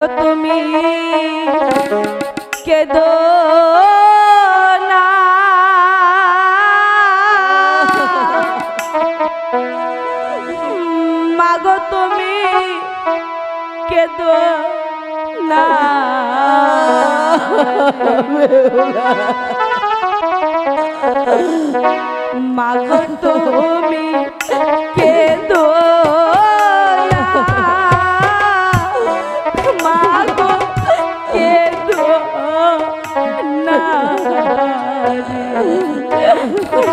তুমি কেদো না মাগো তুমি কেদো না মাগো তুমি কেদো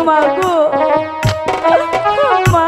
মাগো মা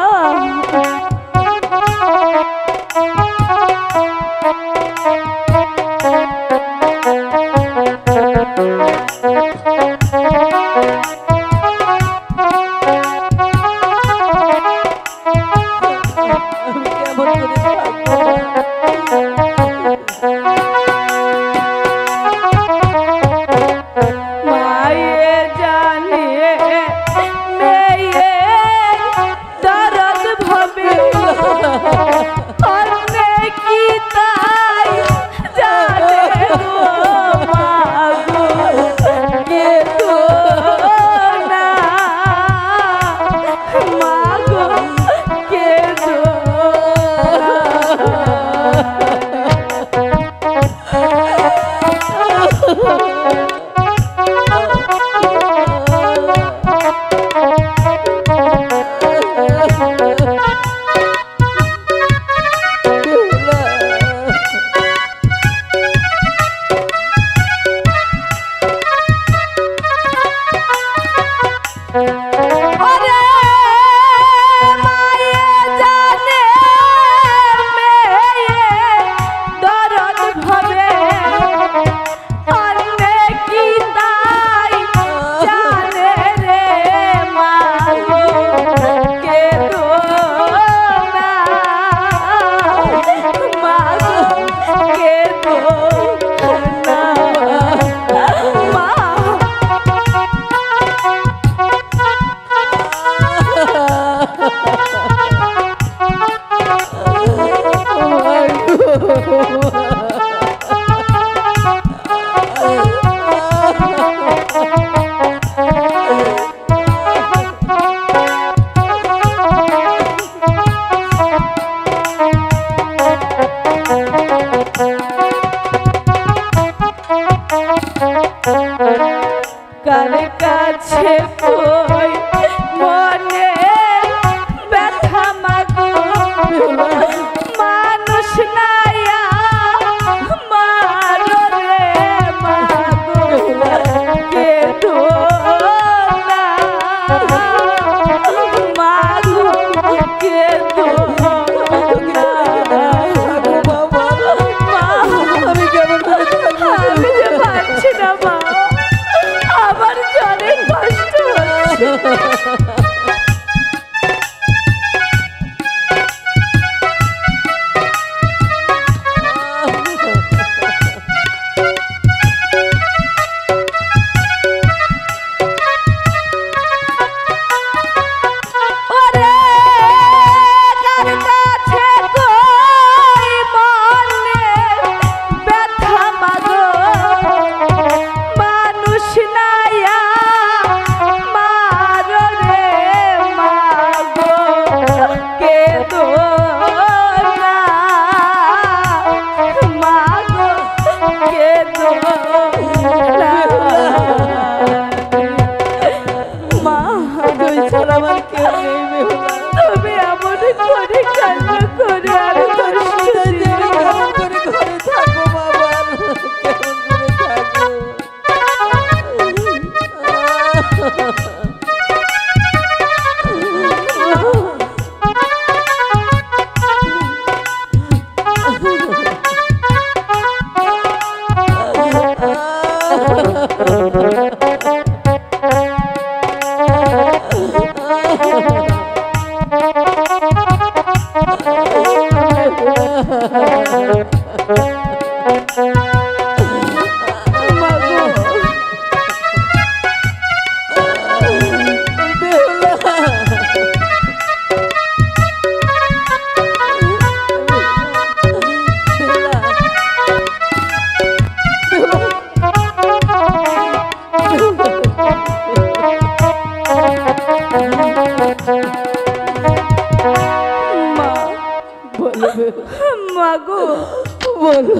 বলো।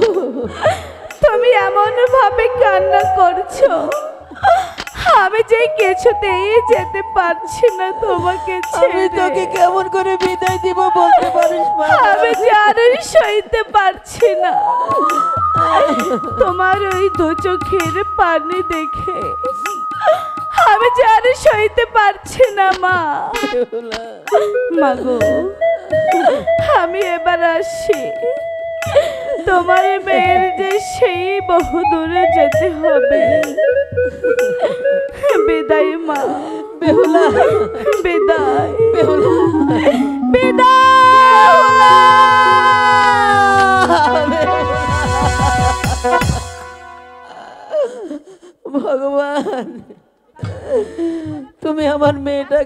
তুমি এমন ভাবে কান্না করছো, আমি যে কিছুতেই যেতে পারছি না তোমাকে আমি ছেড়ে। তোকে কেমন করে বিদায় দিব বলতে পারিস মা? আমি যে আর সইতে পারছি না তোমার ওই দু চোখের পানি দেখে। আমি যে আর সইতে পারছি না মা। মাগো, আমি এবার আসি। তোমার মেয়ের যে সেই বহু দূরে যেতে হবে। বিদায় মা। বেহুলা, বিদায়। বেহুলা, ভগবান, তুমি আমার মেয়েটাকে